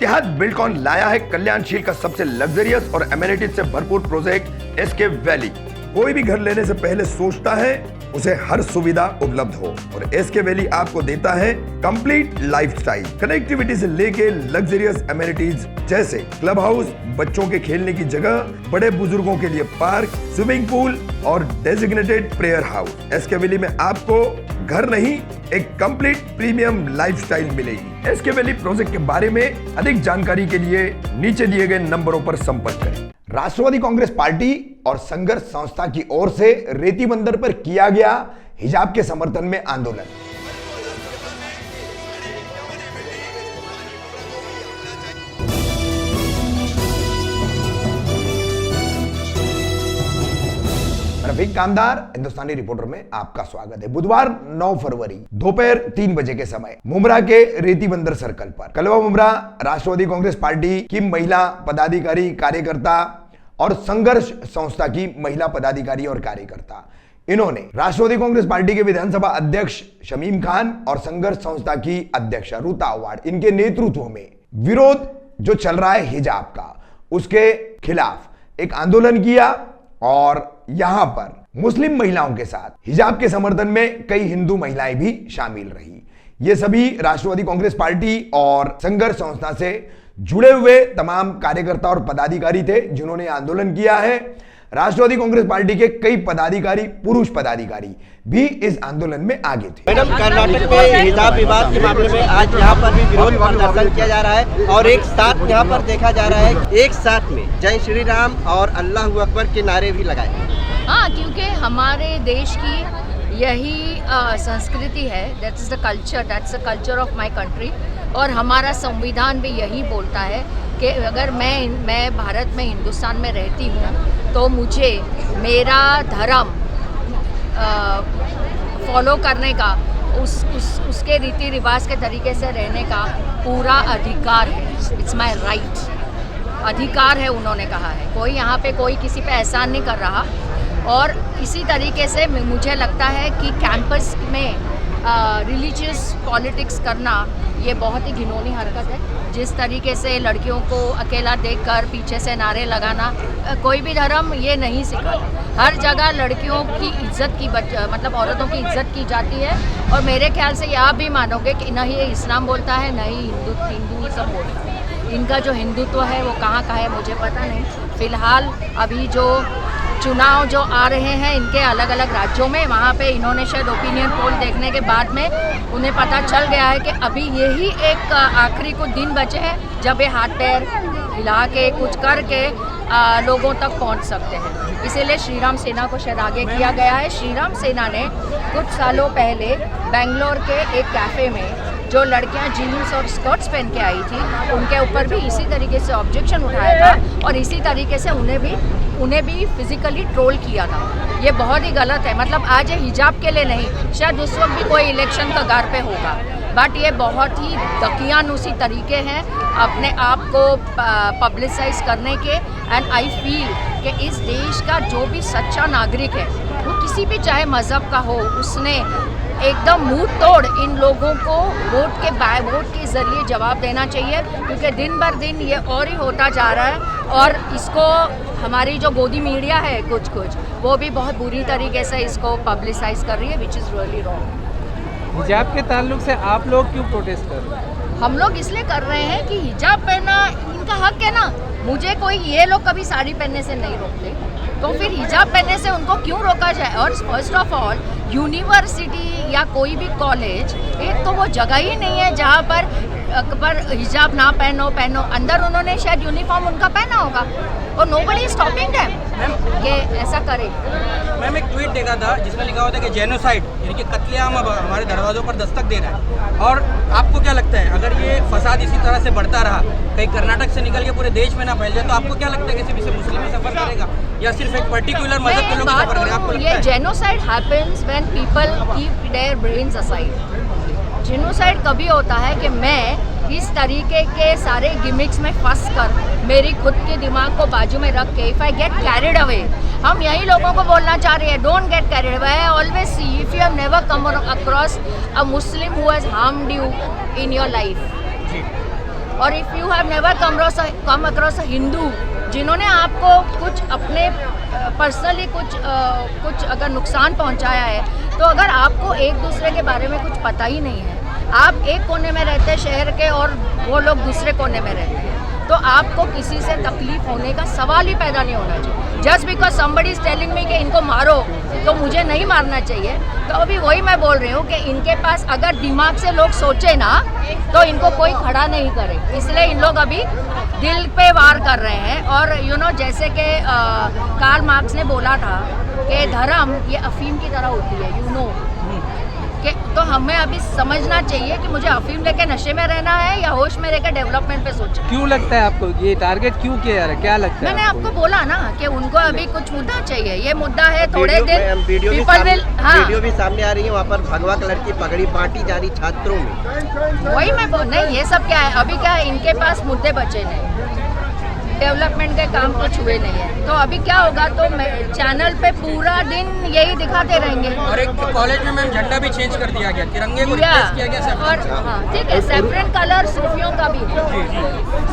इत्तेहाद Buildcon लाया है कल्याणशील का सबसे लग्जरियस और एमिनिटीज से भरपूर प्रोजेक्ट एसके वैली। कोई भी घर लेने से पहले सोचता है उसे हर सुविधा उपलब्ध हो, और एसके वैली आपको देता है कंप्लीट लाइफस्टाइल कनेक्टिविटी से लेके लग्जरियस एमिनिटीज जैसे क्लब हाउस, बच्चों के खेलने की जगह, बड़े बुजुर्गों के लिए पार्क, स्विमिंग पूल और designated prayer house. SK Valley में आपको घर नहीं, एक कंप्लीट प्रीमियम लाइफस्टाइल मिलेगी। एसके वैली प्रोजेक्ट के बारे में अधिक जानकारी के लिए नीचे दिए गए नंबरों पर संपर्क करें। राष्ट्रवादी कांग्रेस पार्टी और संघर्ष संस्था की ओर से रेती बंदर पर किया गया हिजाब के समर्थन में आंदोलन। रफीक कामदार हिंदुस्तानी रिपोर्टर में आपका स्वागत है। बुधवार 9 फरवरी दोपहर 3 बजे के समय मुमरा के रेती बंदर सर्कल पर कलवा मुमरा राष्ट्रवादी कांग्रेस पार्टी की महिला पदाधिकारी, कार्यकर्ता और संघर्ष संस्था की महिला पदाधिकारी और कार्यकर्ता, इन्होंने राष्ट्रवादी कांग्रेस पार्टी के विधानसभा अध्यक्ष शमीम खान और संघर्ष संस्था की अध्यक्ष रूता अवार्ड, इनके नेतृत्व में विरोध जो चल रहा है हिजाब का, उसके खिलाफ एक आंदोलन किया। और यहां पर मुस्लिम महिलाओं के साथ हिजाब के समर्थन में कई हिंदू महिलाएं भी शामिल रही। ये सभी राष्ट्रवादी कांग्रेस पार्टी और संघर्ष संस्था से जुड़े हुए तमाम कार्यकर्ता और पदाधिकारी थे जिन्होंने आंदोलन किया है। राष्ट्रवादी कांग्रेस पार्टी के कई पदाधिकारी, पुरुष पदाधिकारी भी इस आंदोलन में आगे थे। मैडम, कर्नाटक में हिजाब विवाद के मामले में आज यहाँ पर भी विरोध प्रदर्शन किया जा रहा है और एक साथ यहाँ पर देखा जा रहा है, एक साथ में जय श्री राम और अल्लाह अकबर के नारे भी लगाए। हाँ, क्योंकि हमारे देश की यही संस्कृति है, that's the culture of my country. और हमारा संविधान भी यही बोलता है कि अगर मैं भारत में, हिंदुस्तान में रहती हूँ तो मुझे मेरा धर्म फॉलो करने का, उसके रीति रिवाज के तरीके से रहने का पूरा अधिकार है। इट्स माय राइट, अधिकार है, उन्होंने कहा है। कोई यहाँ पे कोई किसी पे एहसान नहीं कर रहा। और इसी तरीके से मुझे लगता है कि कैंपस में रिलीजियस पॉलिटिक्स करना ये बहुत ही घिनौनी हरकत है। जिस तरीके से लड़कियों को अकेला देखकर पीछे से नारे लगाना, कोई भी धर्म ये नहीं सिखाता। हर जगह लड़कियों की इज्जत की मतलब औरतों की इज्जत की जाती है। और मेरे ख्याल से ये आप भी मानोगे कि न ही ये इस्लाम बोलता है, न ही हिंदुइज्म बोलता है। इनका जो हिंदुत्व है वो कहाँ का है मुझे पता नहीं। फिलहाल अभी जो चुनाव जो आ रहे हैं इनके अलग अलग राज्यों में, वहाँ पे इन्होंने शायद ओपिनियन पोल देखने के बाद में उन्हें पता चल गया है कि अभी यही एक आखिरी कुछ दिन बचे हैं जब ये हाथ पैर हिला के कुछ करके लोगों तक पहुँच सकते हैं। इसीलिए श्रीराम सेना को शायद आगे किया गया है। श्रीराम सेना ने कुछ सालों पहले बेंगलोर के एक कैफ़े में जो लड़कियां जीन्स और स्कर्ट्स पहन के आई थी, उनके ऊपर भी इसी तरीके से ऑब्जेक्शन उठाया था और इसी तरीके से उन्हें भी फिजिकली ट्रोल किया था। ये बहुत ही गलत है। मतलब आज ये हिजाब के लिए नहीं, शायद उस वक्त भी कोई इलेक्शन का गार पे होगा, बट ये बहुत ही दकियानुसी तरीके हैं अपने आप को पब्लिसाइज करने के। एंड आई फील कि इस देश का जो भी सच्चा नागरिक है, वो किसी भी चाहे मज़हब का हो, उसने एकदम मुंह तोड़ इन लोगों को वोट के ज़रिए जवाब देना चाहिए। क्योंकि दिन भर दिन ये और ही होता जा रहा है। और इसको हमारी जो गोदी मीडिया है कुछ वो भी बहुत बुरी तरीके से इसको पब्लिसाइज कर रही है, विच इज़ रियली रॉन्ग। हिजाब के ताल्लुक से आप लोग क्यों प्रोटेस्ट कर रहे हैं? हम लोग इसलिए कर रहे हैं कि हिजाब पहनना इनका हक है ना। मुझे कोई, ये लोग कभी साड़ी पहनने से नहीं रोकते, तो फिर हिजाब पहनने से उनको क्यों रोका जाए? और फर्स्ट ऑफ ऑल यूनिवर्सिटी या कोई भी कॉलेज, एक तो वो जगह ही नहीं है जहाँ पर हिजाब ना पहनो। अंदर उन्होंने शायद यूनिफॉर्म उनका पहना होगा और नोबडी इज स्टॉपिंग देम कि ऐसा करे। मैम, एक ट्वीट देखा था जिसमें लिखा होता है कि जेनोसाइड यानी कि कत्लेआम अब हमारे दरवाजों पर दस्तक दे रहा है। और आपको क्या लगता है, अगर ये फसाद इसी तरह से बढ़ता रहा, कहीं कर्नाटक से निकल के पूरे देश में ना फैल जाए, तो आपको क्या लगता है कि सिर्फ मुस्लिम ही सफर करेगा या सिर्फ एक पर्टिकुलर मजहब के लोग सफर करेंगे? आपको ये genocide happens when people keep their brains aside. Genocide कभी होता है कि मैं इस तरीके के सारे गिमिक्स में फंस कर मेरी खुद के दिमाग को बाजू में रख के, if I get carried away, हम यही लोगों को बोलना चाह रहे हैं, don't get carried away. I always see if you have never come across a Muslim who has harmed you in your life, और if you have never come across a Hindu जिन्होंने आपको कुछ अपने पर्सनली कुछ अगर नुकसान पहुंचाया है, तो अगर आपको एक दूसरे के बारे में कुछ पता ही नहीं है, आप एक कोने में रहते हैं शहर के और वो लोग दूसरे कोने में रहते हैं, तो आपको किसी से तकलीफ होने का सवाल ही पैदा नहीं होना चाहिए। Just because somebody is telling me कि इनको मारो तो मुझे नहीं मारना चाहिए। तो अभी वही मैं बोल रही हूँ कि इनके पास अगर दिमाग से लोग सोचे ना तो इनको कोई खड़ा नहीं करे, इसलिए इन लोग अभी दिल पे वार कर रहे हैं। और जैसे कि कार्ल मार्क्स ने बोला था कि धर्म ये अफीम की तरह होती है, कि तो हमें अभी समझना चाहिए कि मुझे अफीम लेके नशे में रहना है या होश में रहकर डेवलपमेंट पे सोचना। क्यों लगता है आपको ये टारगेट क्यों किया जा रहा है, क्या लगता है? मैंने आपको बोला ना कि उनको अभी कुछ मुद्दा चाहिए, ये मुद्दा है थोड़े दिन वीडियो वीडियो भी सामने आ रही है, वहाँ पर भगवा कलर की पगड़ी बांटी जा रही छात्रों में। वही मैं नहीं, ये सब क्या है, अभी क्या है, इनके पास मुद्दे बचे नहीं, डेवलपमेंट के काम कुछ हुए नहीं है। तो अभी क्या होगा, तो चैनल पे पूरा दिन यही दिखाते रहेंगे। और एक कॉलेज में मैम झंडा भी चेंज कर दिया गया, तिरंगे को रिप्लेस किया गया और हाँ ठीक है, सेफरन कलर सूफियों का भी है।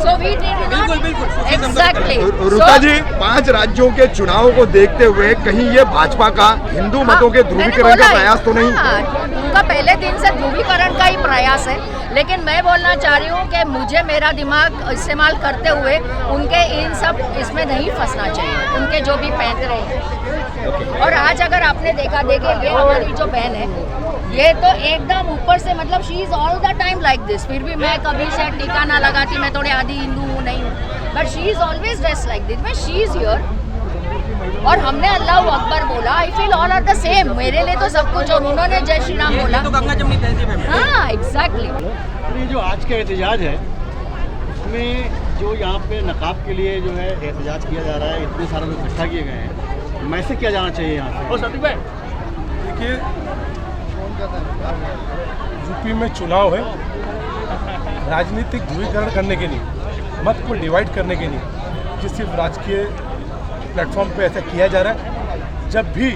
सो वी बिल्कुल, सूफी एग्जैक्टली। रुका जी, 5 राज्यों के चुनाव को देखते हुए कहीं ये भाजपा का हिंदू मतों के ध्रुवीकरण का प्रयास तो नहीं? उनका पहले दिन से ध्रुवीकरण का ही प्रयास है, लेकिन मैं बोलना चाह रही हूँ कि मुझे मेरा दिमाग इस्तेमाल करते हुए उनके इन सब इसमें नहीं फंसना चाहिए, उनके जो भी पैंतरे हैं। और आज अगर आपने देखा ये हमारी जो बहन है, ये तो एकदम ऊपर से, मतलब she is all the time like this. फिर भी मैं कभी से टीका ना लगाती, मैं थोड़ी आधी हिंदू हूँ नहीं हूँ, but she is always dress like this. मैं शी इज हियर और हमने अल्लाह अकबर बोला, I feel all are the same, मेरे लिए तो सब कुछ। और उन्होंने जय श्री राम बोला, तो गंगा जमुनी तहजीब है। हाँ एग्जैक्टली। ये जो आज का एहतजाज है, उसमें जो यहाँ पे नकाब के लिए जो है एहतजाज किया जा रहा है, इतने सारे लोग इकट्ठा किए गए हैं, मैसेज किया जाना चाहिए यहाँ से। देखिए, यूपी में चुनाव है, राजनीतिक ध्रुवीकरण करने के लिए, मत को डिवाइड करने के लिए, जो सिर्फ राजकीय प्लेटफॉर्म पे ऐसा किया जा रहा है। जब भी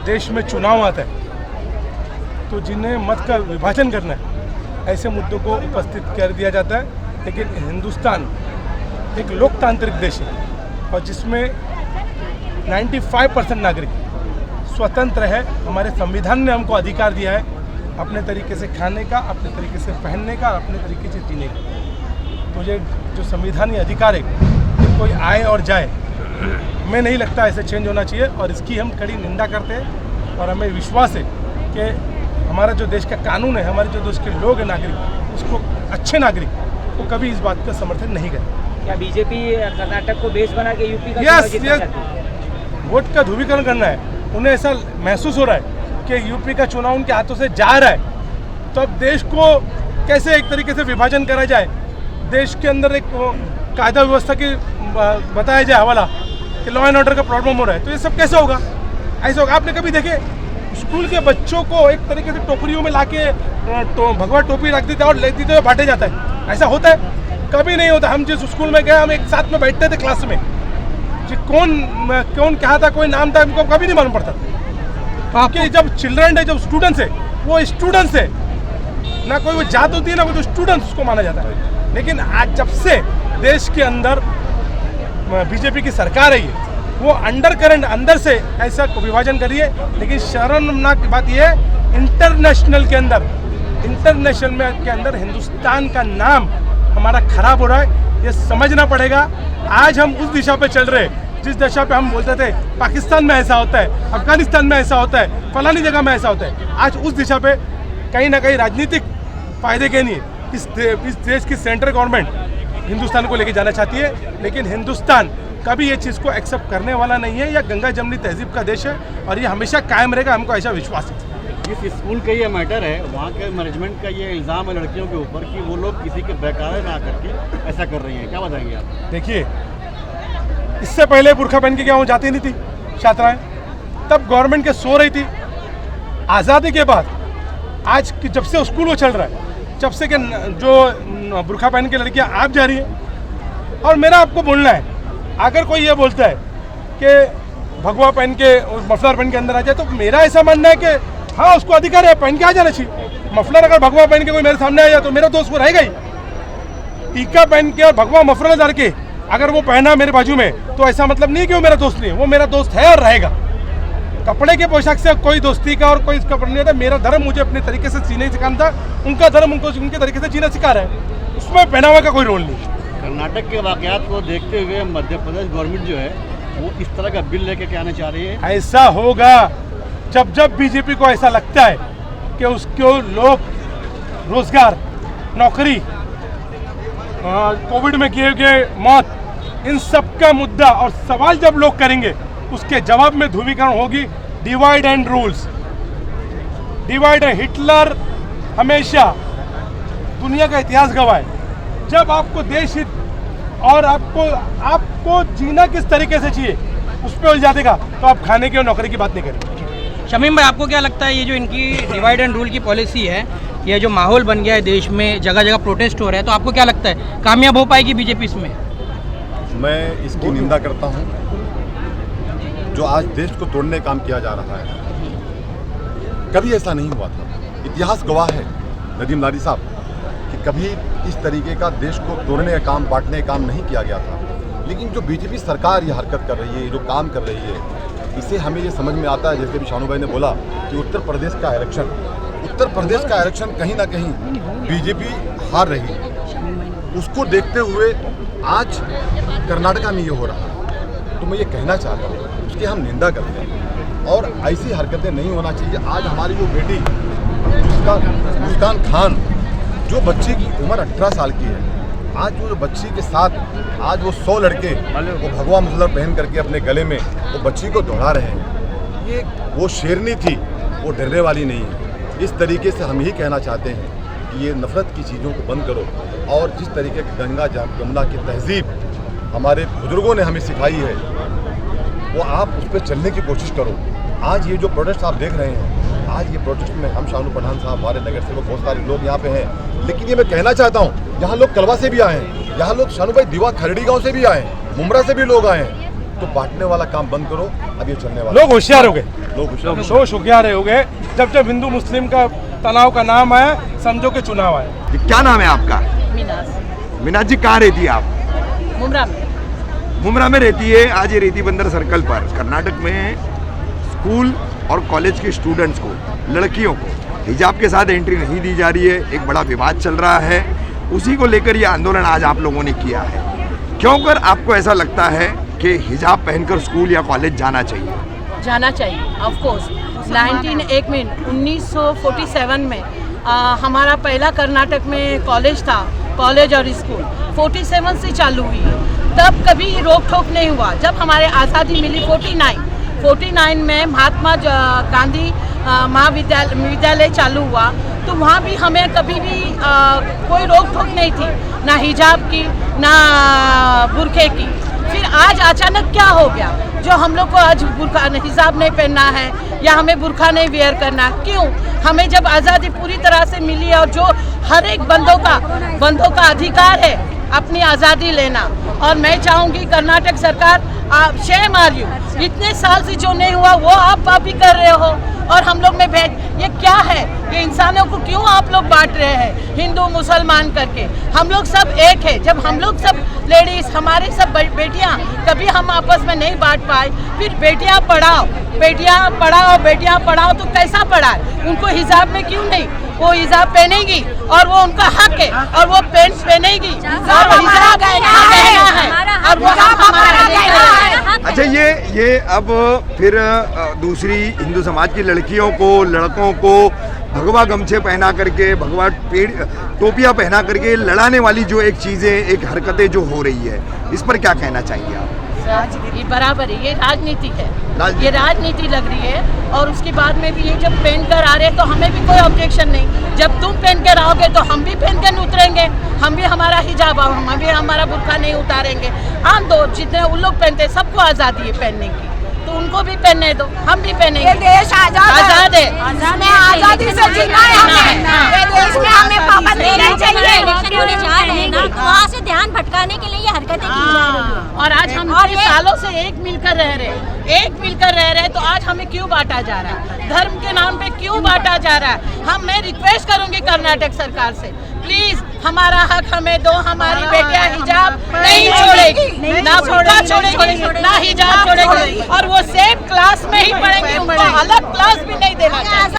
देश में चुनाव आता है तो जिन्हें मत का विभाजन करना है, ऐसे मुद्दों को उपस्थित कर दिया जाता है। लेकिन हिंदुस्तान एक लोकतांत्रिक देश है और जिसमें 95% नागरिक स्वतंत्र है। हमारे संविधान ने हमको अधिकार दिया है अपने तरीके से खाने का, अपने तरीके से पहनने का, अपने तरीके से जीने का। तो ये जो संविधानीय अधिकार है, कोई आए और जाए, हमें नहीं लगता ऐसे चेंज होना चाहिए और इसकी हम कड़ी निंदा करते हैं। और हमें विश्वास है कि हमारा जो देश का कानून है, हमारे जो देश के लोग हैं नागरिक, उसको अच्छे नागरिक वो कभी इस बात का समर्थन नहीं करें। क्या बीजेपी कर्नाटक को बेस बना के यूपी का यस, वोट का ध्रुवीकरण करना है। उन्हें ऐसा महसूस हो रहा है कि यूपी का चुनाव उनके हाथों से जा रहा है, तो अब देश को कैसे एक तरीके से विभाजन करा जाए, देश के अंदर एक कायदा व्यवस्था की बताया जाए हवाला कि लॉ एंड ऑर्डर का प्रॉब्लम हो रहा है, तो ये सब कैसे होगा? ऐसा होगा। आपने कभी देखे स्कूल के बच्चों को एक तरीके से टोकरियों में लाके तो भगवा टोपी रख देते और ले देते हुए बांटे जाता है? ऐसा होता है? कभी नहीं होता। हम जिस स्कूल में गए, हम एक साथ में बैठते थे क्लास में, कि कौन क्या था, कोई नाम था, हमको कभी नहीं मालूम पड़ता। आपके जब चिल्ड्रन है, जब स्टूडेंट्स है, वो स्टूडेंट्स है ना, कोई वो जात होती है ना, वो तो स्टूडेंट्स उसको माना जाता है। लेकिन आज जब से देश के अंदर बीजेपी की सरकार है, वो अंडर करंट अंदर से ऐसा विभाजन करी है। लेकिन शर्मनाक बात यह है, इंटरनेशनल के अंदर हिंदुस्तान का नाम हमारा खराब हो रहा है। ये समझना पड़ेगा। आज हम उस दिशा पे चल रहे हैं जिस दिशा पे हम बोलते थे पाकिस्तान में ऐसा होता है, अफगानिस्तान में ऐसा होता है, फलानी जगह में ऐसा होता है। आज उस दिशा पे कहीं ना कहीं राजनीतिक फायदे के लिए इस देश की सेंट्रल गवर्नमेंट हिंदुस्तान को लेके जाना चाहती है। लेकिन हिंदुस्तान कभी ये चीज़ को एक्सेप्ट करने वाला नहीं है। यह गंगा जमनी तहजीब का देश है और ये हमेशा कायम रहेगा, हमको ऐसा विश्वास है। इस स्कूल का ये मैटर है, वहाँ के मैनेजमेंट का ये इल्ज़ाम है लड़कियों के ऊपर कि वो लोग किसी के बहकावे में आकर के ऐसा कर रही हैं, क्या बताएंगे आप? देखिए, इससे पहले बुरखा पहन के क्या वो जाती नहीं थी छात्राएं, तब गवर्नमेंट के सो रही थी। आज़ादी के बाद आज की जब से स्कूल वो चल रहा है, जब से कि जो बुरखा पहन के लड़कियां आप जा रही हैं। और मेरा आपको बोलना है, अगर कोई ये बोलता है कि भगवा पहन के मफलर पहन के अंदर आ जाए, तो मेरा ऐसा मानना है कि हाँ उसको अधिकार है, पहन के आ जाना चाहिए। मफलर अगर भगवा पहन के कोई मेरे सामने आया तो मेरा दोस्त वो रहेगा ही। टीका पहन के और भगवा मफलर डाल के अगर वो पहना मेरे बाजू में तो ऐसा मतलब नहीं कि वो मेरा दोस्त नहीं, वो मेरा दोस्त है और रहेगा। कपड़े के पोशाक से कोई दोस्ती का और कोई इसका नहीं होता। मेरा धर्म मुझे अपने तरीके से जीने सिखाना था, उनका धर्म उनको उनके तरीके से जीना सिखा रहा है, उसमें पहनावा का कोई रोल नहीं। कर्नाटक के वाकयात को देखते हुए मध्य प्रदेश गवर्नमेंट जो है वो इस तरह का बिल लेके क्या आना चाह रही है? ऐसा होगा जब जब बीजेपी को ऐसा लगता है कि उसको लोग रोजगार, नौकरी, कोविड में किए गए मौत, इन सब का मुद्दा और सवाल जब लोग करेंगे उसके जवाब में ध्रुवीकरण होगी। Divide and rules, divide and Hitler हमेशा दुनिया का इतिहास गवाह है। जब आपको देश हित और आपको जीना किस तरीके से चाहिए उस पर उलझा देगा तो आप खाने की और नौकरी की बात नहीं करेंगे। शमीम भाई, आपको क्या लगता है ये जो इनकी डिवाइड एंड रूल की पॉलिसी है, ये जो माहौल बन गया है देश में, जगह जगह प्रोटेस्ट हो रहे हैं, तो आपको क्या लगता है कामयाब हो पाएगी बीजेपी इसमें? मैं इसकी निंदा करता हूं। जो आज देश को तोड़ने का काम किया जा रहा है, कभी ऐसा नहीं हुआ था। इतिहास गवाह है नदीम नारी साहब कि कभी इस तरीके का देश को तोड़ने का काम, बांटने का काम नहीं किया गया था। लेकिन जो बीजेपी सरकार ये हरकत कर रही है, जो काम कर रही है, इसे हमें ये समझ में आता है, जैसे भी शानू भाई ने बोला कि उत्तर प्रदेश का इलेक्शन कहीं ना कहीं बीजेपी हार रही है। उसको देखते हुए आज कर्नाटका में ये हो रहा है, तो मैं ये कहना चाहता हूँ उसकी हम निंदा करते हैं और ऐसी हरकतें नहीं होना चाहिए। आज हमारी वो बेटी जिसका मुस्कान खान, जो बच्ची की उम्र 18 साल की है, आज वो बच्ची के साथ आज वो 100 लड़के वो भगवा मफलर पहन करके अपने गले में वो बच्ची को दौड़ा रहे हैं। ये वो शेरनी थी, वो डरने वाली नहीं है। इस तरीके से हम यही कहना चाहते हैं कि ये नफरत की चीज़ों को बंद करो और जिस तरीके की गंगा जमुना की तहजीब हमारे बुजुर्गों ने हमें सिखाई है वो आप उस पर चलने की कोशिश करो। आज ये जो प्रोटेस्ट आप देख रहे हैं, आज ये प्रोटेस्ट में हम शानू पठान साहब, हमारे नगर सेवक, बहुत सारे लोग यहाँ पे हैं। लेकिन ये मैं कहना चाहता हूँ, यहाँ लोग कलवा से भी आए हैं, यहाँ लोग शानू भाई दीवा खरड़ी गांव से भी आए हैं, मुमरा से भी लोग आए हैं। तो बांटने वाला काम बंद करो। अब ये चलने वाला, लोग होशियार हो गए, लोग होशियार हो गए। जब जब हिंदू मुस्लिम का तनाव का नाम आया, समझो कि चुनाव आया। क्या नाम है आपका? मीनाज जी, कहाँ रहती है आप? मुमरा में। मुमरा में रहती है। आज ये रेती बंदर सर्कल पर कर्नाटक में स्कूल और कॉलेज के स्टूडेंट्स को, लड़कियों को हिजाब के साथ एंट्री नहीं दी जा रही है। एक बड़ा विवाद चल रहा है, उसी को लेकर ये आंदोलन आज आप लोगों ने किया है। क्यों कर आपको ऐसा लगता है कि हिजाब पहनकर स्कूल या कॉलेज जाना चाहिए? जाना चाहिए, ऑफ कोर्स। 1947 में हमारा पहला कर्नाटक में कॉलेज था, कॉलेज और स्कूल 47 से चालू हुई है। तब कभी रोक टोक नहीं हुआ। जब हमारे आज़ादी मिली 49 में महात्मा गांधी महाविद्यालय चालू हुआ, तो वहाँ भी हमें कभी भी कोई रोक टोक नहीं थी, ना हिजाब की ना बुरखे की। फिर आज अचानक क्या हो गया जो हम लोग को आज बुरखा हिजाब नहीं पहनना है या हमें बुरखा नहीं वेयर करना? क्यों? हमें जब आज़ादी पूरी तरह से मिली है और जो हर एक बंदों का अधिकार है अपनी आज़ादी लेना। और मैं चाहूँगी कर्नाटक सरकार, आप शेम आर यू, इतने साल से जो नहीं हुआ वो आप भी कर रहे हो और हम लोग में भेद, ये क्या है? ये इंसानों को क्यों आप लोग बांट रहे हैं हिंदू मुसलमान करके? हम लोग सब एक है। जब हम लोग सब लेडीज, हमारे सब बेटियां कभी हम आपस में नहीं बांट पाए, फिर बेटियां पढ़ाओ बेटियां पढ़ाओ तो कैसा पढ़ाए? उनको हिजाब में क्यों नहीं? वो हिजाब पहनेगी और वो उनका हक है और वो पेंट पहनेगी और हिजाब गहना है और वो हमारा गहना है। अच्छा, ये अब फिर दूसरी हिंदू समाज की लड़कियों को, लड़कों को भगवा गमछे पहना करके, भगवा टोपियां पहना करके लड़ाने वाली जो एक चीज़ें, एक हरकतें जो हो रही है, इस पर क्या कहना चाहेंगे आप? ये बराबर है, ये राजनीति है, ये राजनीति लग रही है। और उसके बाद में भी ये जब पहन कर आ रहे हैं तो हमें भी कोई ऑब्जेक्शन नहीं। जब तुम पहन कर आओगे तो हम भी पहन कर उतरेंगे, हम भी हमारा हिजाब, हम भी हमारा बुर्का नहीं उतारेंगे। आम दो जितने उन लोग पहनते, सबको आज़ादी है पहनने की, तो तो उनको भी पहनने दो, हम भी पहनेंगे। ये देश आजाद है, आजाद है, आजादी से जीना है हमें। ये देश में हमें पाबंदी नहीं चाहिए। इलेक्शन होने जा रहे हैं ना, तो वहाँ से ध्यान भटकाने के लिए ये हरकतें की जा रही हैं। और आज हम इतने सालों से एक मिलकर रह रहे हैं, तो आज हमें क्यों बांटा जा रहा है? धर्म के नाम पे क्यों बांटा जा रहा है? मैं रिक्वेस्ट करूंगी कर्नाटक सरकार से, प्लीज हमारा हक हमें दो। हमारी बेटियां हिजाब नहीं छोड़ेगी, ना बुर्का छोड़ेगी, ना हिजाब छोड़ेगी, और वो सेम क्लास में ही पढ़ेंगी, उनको अलग क्लास भी नहीं देना चाहिए।